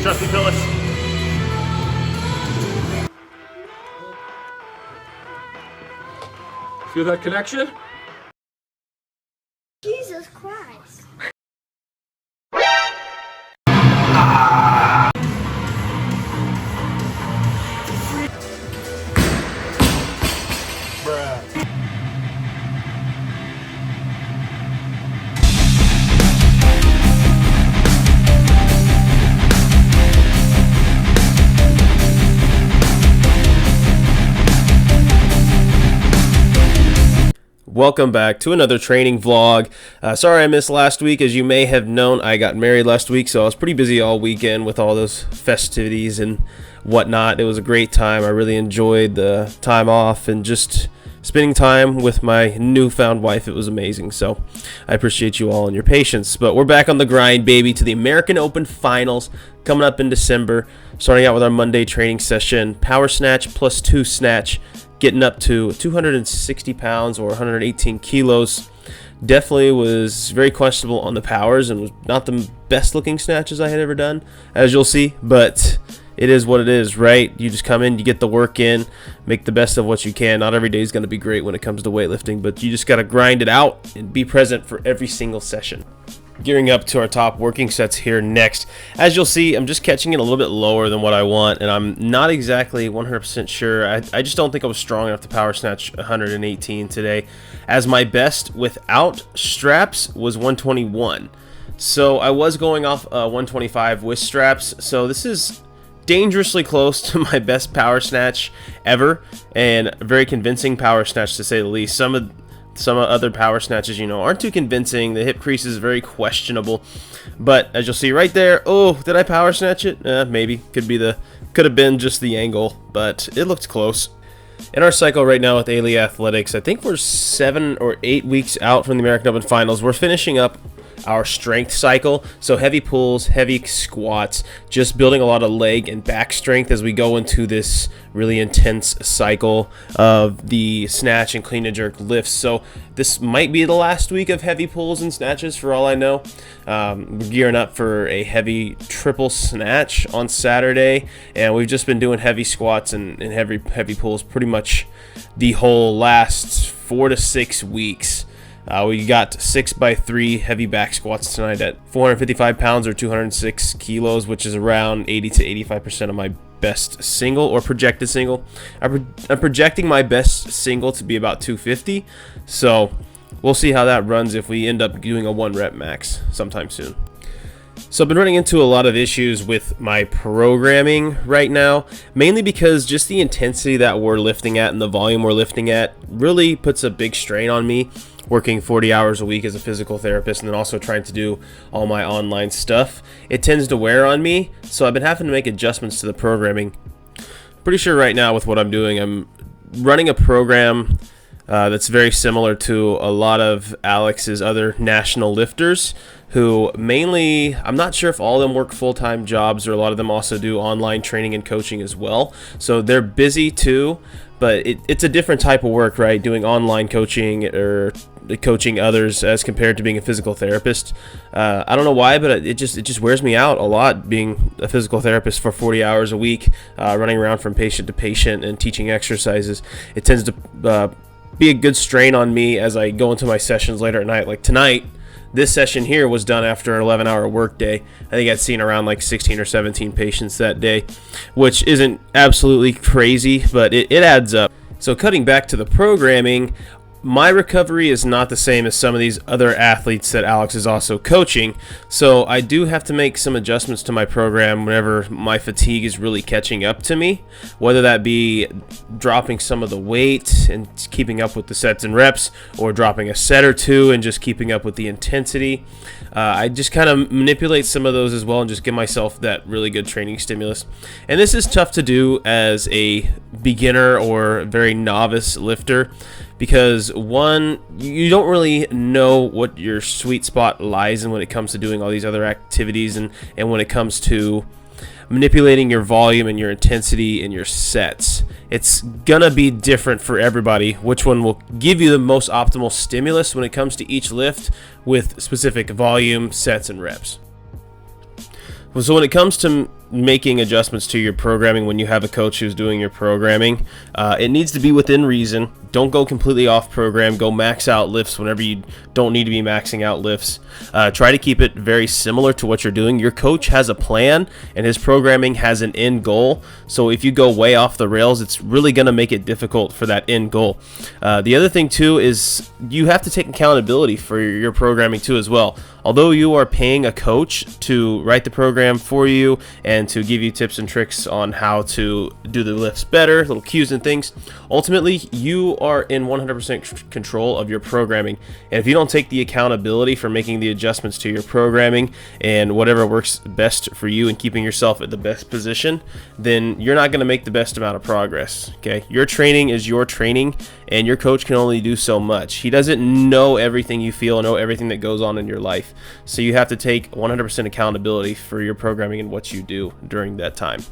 Trust me, Phyllis. Feel that connection? Jesus Christ. Welcome back to another training vlog. Sorry I missed last week. As you may have known, I got married last week, so I was pretty busy all weekend with all those festivities and whatnot. It was a great time. I really enjoyed the time off and just spending time with my newfound wife. It was amazing, so I appreciate you all and your patience. But we're back on the grind, baby, to the American Open Finals coming up in December. Starting out with our Monday training session, power snatch plus 2 snatch, getting up to 260 pounds or 118 kilos. Definitely was very questionable on the powers and was not the best looking snatches I had ever done, as you'll see, but it is what it is, right? You just come in, you get the work in, make the best of what you can. Not every day is going to be great when it comes to weightlifting, but you just got to grind it out and be present for every single session. Gearing up to our top working sets here next. As you'll see, I'm just catching it a little bit lower than what I want, and I'm not exactly 100% sure. I just don't think I was strong enough to power snatch 118 today, as my best without straps was 121. So I was going off 125 with straps, so this is dangerously close to my best power snatch ever, and a very convincing power snatch to say the least. Some other power snatches, you know, aren't too convincing. The hip crease is very questionable, but as you'll see right there, oh, did I power snatch it? Maybe. Could have been just the angle, but it looked close. In our cycle right now with Ailey Athletics, I think we're 7 or 8 weeks out from the American Open Finals. We're finishing up our strength cycle, so heavy pulls, heavy squats, just building a lot of leg and back strength as we go into this really intense cycle of the snatch and clean and jerk lifts. So this might be the last week of heavy pulls and snatches for all I know. We're gearing up for a heavy triple snatch on Saturday, and we've just been doing heavy squats and heavy pulls pretty much the whole last 4 to 6 weeks. We got 6x3 heavy back squats tonight at 455 pounds or 206 kilos, which is around 80 to 85% of my best single or projected single. I'm projecting my best single to be about 250, so we'll see how that runs if we end up doing a 1 rep max sometime soon. So I've been running into a lot of issues with my programming right now, mainly because just the intensity that we're lifting at and the volume we're lifting at really puts a big strain on me, working 40 hours a week as a physical therapist and then also trying to do all my online stuff. It tends to wear on me, so I've been having to make adjustments to the programming. Pretty sure right now with what I'm doing, I'm running a program that's very similar to a lot of Alex's other national lifters, who mainly, I'm not sure if all of them work full-time jobs or a lot of them also do online training and coaching as well. So they're busy too, but it's a different type of work, right? Doing online coaching or coaching others as compared to being a physical therapist. I don't know why, but it just wears me out a lot being a physical therapist for 40 hours a week, running around from patient to patient and teaching exercises. It tends to be a good strain on me as I go into my sessions later at night. Like tonight, this session here was done after an 11-hour work day. I think I'd seen around like 16 or 17 patients that day, which isn't absolutely crazy, but it adds up. So cutting back to the programming, my recovery is not the same as some of these other athletes that Alex is also coaching, so I do have to make some adjustments to my program whenever my fatigue is really catching up to me, whether that be dropping some of the weight and keeping up with the sets and reps, or dropping a set or two and just keeping up with the intensity. I just kind of manipulate some of those as well and just give myself that really good training stimulus. And this is tough to do as a beginner or very novice lifter, because one, you don't really know what your sweet spot lies in when it comes to doing all these other activities, and when it comes to manipulating your volume and your intensity and your sets. It's gonna be different for everybody, which one will give you the most optimal stimulus when it comes to each lift with specific volume, sets, and reps. So when it comes to making adjustments to your programming when you have a coach who's doing your programming, it needs to be within reason. Don't go completely off program. Go max out lifts whenever you don't need to be maxing out lifts. Try to keep it very similar to what you're doing. Your coach has a plan, and his programming has an end goal. So if you go way off the rails, it's really going to make it difficult for that end goal. The other thing too is you have to take accountability for your programming too as well. Although you are paying a coach to write the program for you and to give you tips and tricks on how to do the lifts better, little cues and things, ultimately you are in 100% control of your programming. And if you don't take the accountability for making the adjustments to your programming and whatever works best for you and keeping yourself at the best position, then you're not going to make the best amount of progress. Okay, your training is your training, and your coach can only do so much. He doesn't know everything you feel, know everything that goes on in your life. So you have to take 100% accountability for your programming and what you do during that time.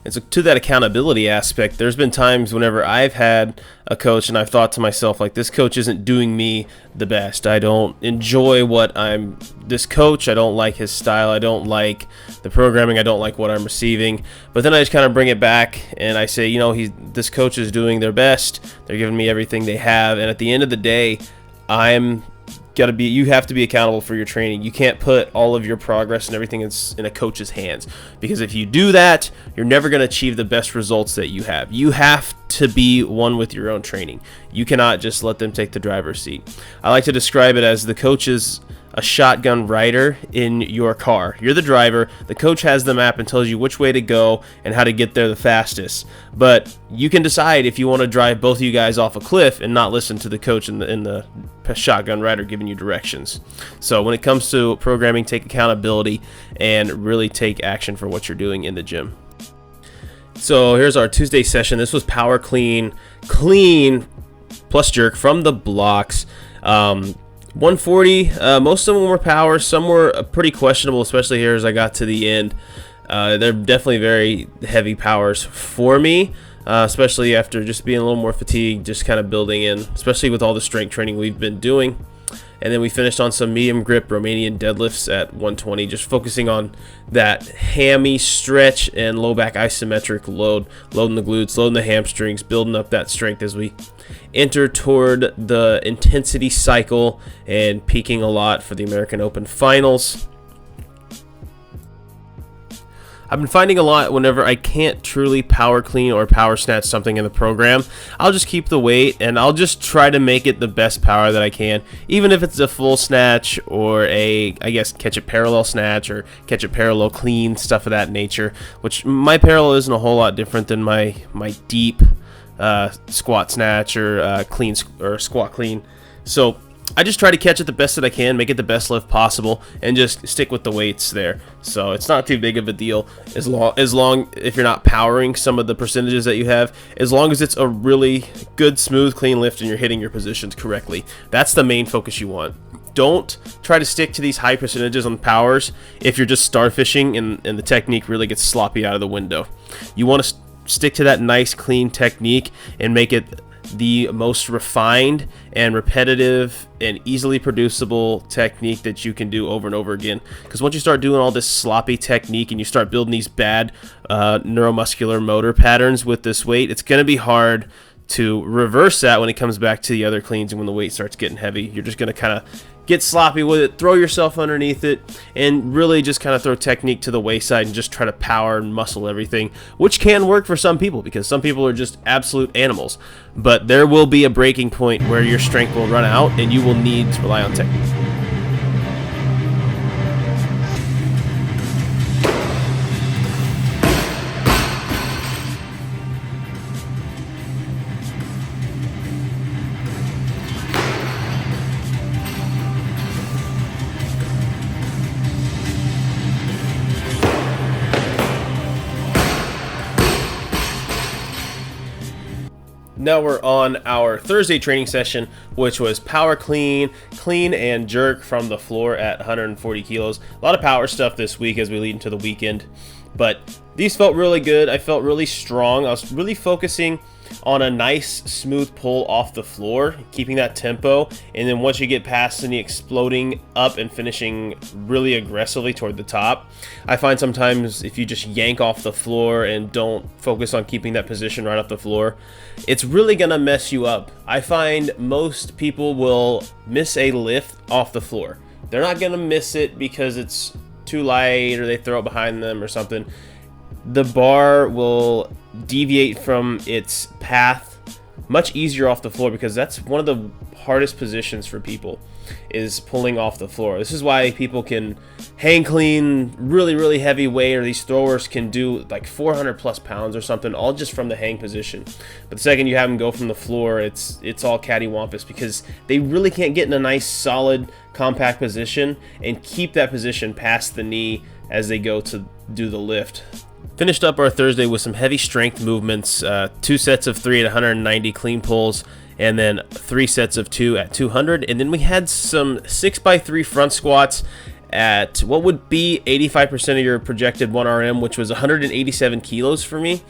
And so to that accountability aspect, there's been times whenever I've had a coach and I've thought to myself, like, this coach isn't doing me the best. I don't enjoy this coach. I don't like his style. I don't like the programming. I don't like what I'm receiving. But then I just kind of bring it back and I say, this coach is doing their best. They're giving me everything they have. And at the end of the day, you have to be accountable for your training. You can't put all of your progress and everything in a coach's hands, because if you do that, you're never going to achieve the best results that you have. You have to be one with your own training. You cannot just let them take the driver's seat. I like to describe it as the coach is a shotgun rider in your car. You're the driver. The coach has the map and tells you which way to go and how to get there the fastest. But you can decide if you want to drive both of you guys off a cliff and not listen to the coach in the shotgun rider giving you directions. So when it comes to programming, take accountability and really take action for what you're doing in the gym. So here's our Tuesday session. This was power clean plus jerk from the blocks. 140, most of them were power, some were pretty questionable, especially here as I got to the end. They're definitely very heavy powers for me, especially after just being a little more fatigued, just kind of building in, especially with all the strength training we've been doing. And then we finished on some medium grip Romanian deadlifts at 120, just focusing on that hammy stretch and low back isometric load, loading the glutes, loading the hamstrings, building up that strength as we enter toward the intensity cycle and peaking a lot for the American Open finals. I've been finding a lot whenever I can't truly power clean or power snatch something in the program, I'll just keep the weight and I'll just try to make it the best power that I can, even if it's a full snatch or catch it parallel snatch or catch it parallel clean, stuff of that nature, which my parallel isn't a whole lot different than my deep squat snatch or clean or squat clean. So I just try to catch it the best that I can, make it the best lift possible, and just stick with the weights there. So it's not too big of a deal as long if you're not powering some of the percentages that you have, as long as it's a really good, smooth, clean lift and you're hitting your positions correctly. That's the main focus you want. Don't try to stick to these high percentages on powers if you're just starfishing and the technique really gets sloppy out of the window. You want to stick to that nice, clean technique and make it the most refined and repetitive and easily producible technique that you can do over and over again. Because once you start doing all this sloppy technique and you start building these bad neuromuscular motor patterns with this weight, it's going to be hard to reverse that when it comes back to the other cleans and when the weight starts getting heavy. You're just going to kind of get sloppy with it, throw yourself underneath it, and really just kind of throw technique to the wayside and just try to power and muscle everything, which can work for some people because some people are just absolute animals. But there will be a breaking point where your strength will run out and you will need to rely on technique. Now we're on our Thursday training session, which was power clean, and jerk from the floor at 140 kilos. A lot of power stuff this week as we lead into the weekend, but these felt really good. I felt really strong. I was really focusing on a nice smooth pull off the floor, keeping that tempo, and then once you get past the knee, exploding up and finishing really aggressively toward the top. I find sometimes if you just yank off the floor and don't focus on keeping that position right off the floor, it's really gonna mess you up. I find most people will miss a lift off the floor. They're not gonna miss it because it's too light or they throw it behind them or something. The bar will deviate from its path much easier off the floor, because that's one of the hardest positions for people, is pulling off the floor. This is why people can hang clean really heavy weight, or these throwers can do like 400 plus pounds or something, all just from the hang position. But the second you have them go from the floor, it's all cattywampus, because they really can't get in a nice solid compact position and keep that position past the knee as they go to do the lift. Finished up our Thursday with some heavy strength movements, 2 sets of 3 at 190 clean pulls, and then 3 sets of 2 at 200. And then we had some 6x3 front squats at what would be 85% of your projected 1RM, which was 187 kilos for me.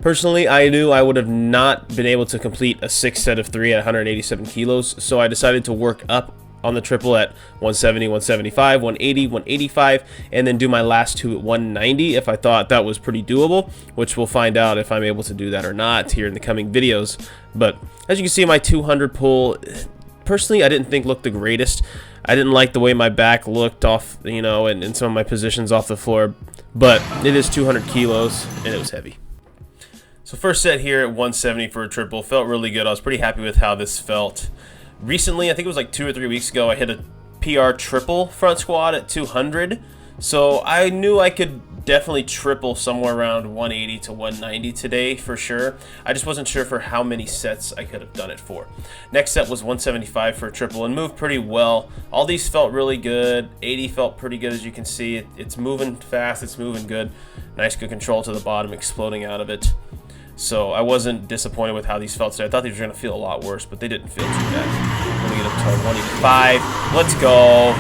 Personally, I knew I would have not been able to complete a 6 set of 3 at 187 kilos, so I decided to work up on the triple at 170, 175, 180, 185, and then do my last 2 at 190 if I thought that was pretty doable, which we'll find out if I'm able to do that or not here in the coming videos. But as you can see, my 200 pull, personally, I didn't think looked the greatest. I didn't like the way my back looked off, you know, and some of my positions off the floor, but it is 200 kilos and it was heavy. So first set here at 170 for a triple, felt really good. I was pretty happy with how this felt. Recently, I think it was like 2 or 3 weeks ago, I hit a PR triple front squat at 200. So I knew I could definitely triple somewhere around 180 to 190 today for sure. I just wasn't sure for how many sets I could have done it for. Next set was 175 for a triple and moved pretty well. All these felt really good. 80 felt pretty good, as you can see. It's moving fast, it's moving good. Nice good control to the bottom, exploding out of it. So I wasn't disappointed with how these felt today. I thought these were going to feel a lot worse, but they didn't feel too bad. We're going to get up to 185. Let's go.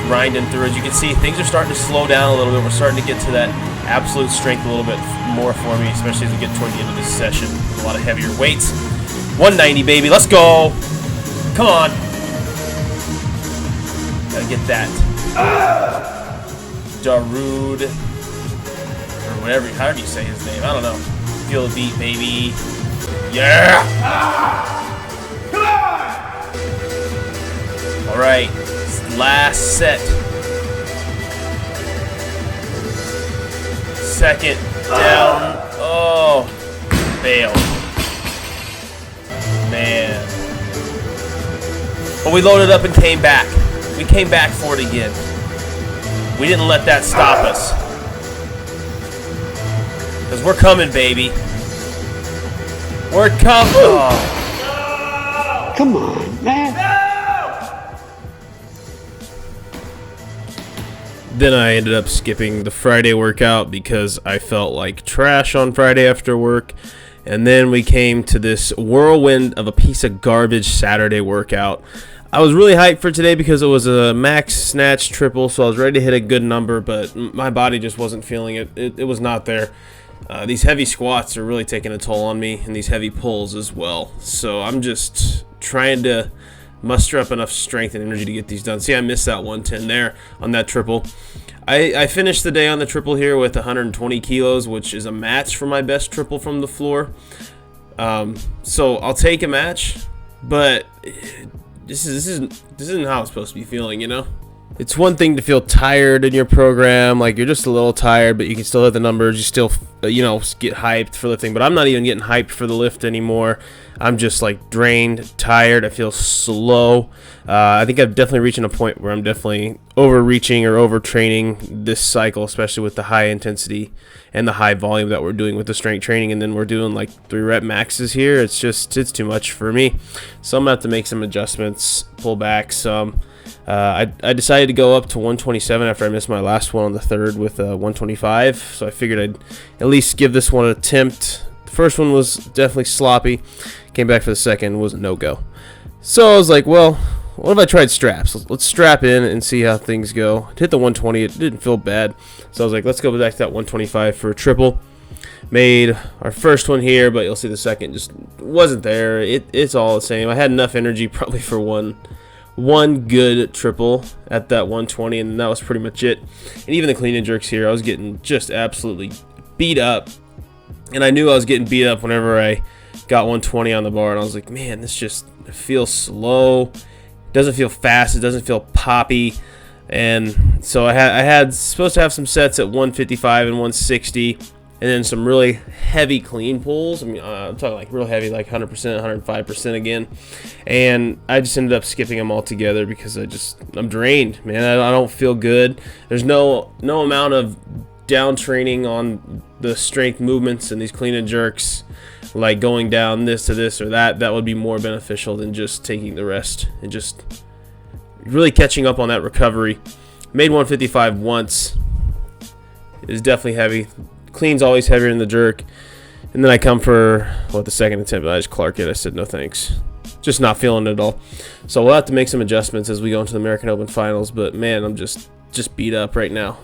Grinding through. As you can see, things are starting to slow down a little bit. We're starting to get to that absolute strength a little bit more for me, especially as we get toward the end of this session with a lot of heavier weights. 190, baby. Let's go. Come on. Gotta get that. Darude. Whatever, how do you say his name? I don't know. Feel the beat, baby. Yeah! Come on! Alright, last set. Second down. Oh, failed. Man. But we loaded up and came back. We came back for it again. We didn't let that stop us. Because we're coming, baby. We're coming. Oh. Come on, man. No! Then I ended up skipping the Friday workout because I felt like trash on Friday after work. And then we came to this whirlwind of a piece of garbage Saturday workout. I was really hyped for today because it was a max snatch triple, so I was ready to hit a good number, but my body just wasn't feeling it. It was not there. These heavy squats are really taking a toll on me, and these heavy pulls as well. So I'm just trying to muster up enough strength and energy to get these done. See, I missed that 110 there on that triple. I finished the day on the triple here with 120 kilos, which is a match for my best triple from the floor. So I'll take a match, but this isn't how it's supposed to be feeling, you know? It's one thing to feel tired in your program, like you're just a little tired, but you can still hit the numbers, you still, you know, get hyped for lifting, but I'm not even getting hyped for the lift anymore. I'm just like drained, tired, I feel slow. I think I've definitely reaching a point where I'm definitely overreaching or overtraining this cycle, especially with the high intensity and the high volume that we're doing with the strength training, and then we're doing like 3 rep maxes here. It's too much for me. So I'm gonna have to make some adjustments, pull back some. I decided to go up to 127 after I missed my last one on the third with 125, so I figured I'd at least give this one an attempt. The first one was definitely sloppy. Came back for the second, was a no-go. So I was like, well, what if I tried straps? Let's strap in and see how things go. Hit the 120, it didn't feel bad. So I was like, let's go back to that 125 for a triple. Made our first one here, but you'll see the second just wasn't there. It's all the same. I had enough energy probably for one good triple at that 120, and that was pretty much it. And even the clean and jerks here, I was getting just absolutely beat up, and I knew I was getting beat up whenever I got 120 on the bar, and I was like, man, this just feels slow. It doesn't feel fast. It doesn't feel poppy. And so I had supposed to have some sets at 155 and 160, and then some really heavy clean pulls. I mean, I'm talking like real heavy, like 100%, 105% again. And I just ended up skipping them all together because I'm drained, man. I don't feel good. There's no amount of down training on the strength movements and these clean and jerks, like going down this to this or that would be more beneficial than just taking the rest and just really catching up on that recovery. Made 155 once. It was definitely heavy. Clean's always heavier than the jerk. And then I come for the second attempt, and I just Clark it. I said no thanks. Just not feeling it at all. So we'll have to make some adjustments as we go into the American Open finals, but man, I'm just beat up right now.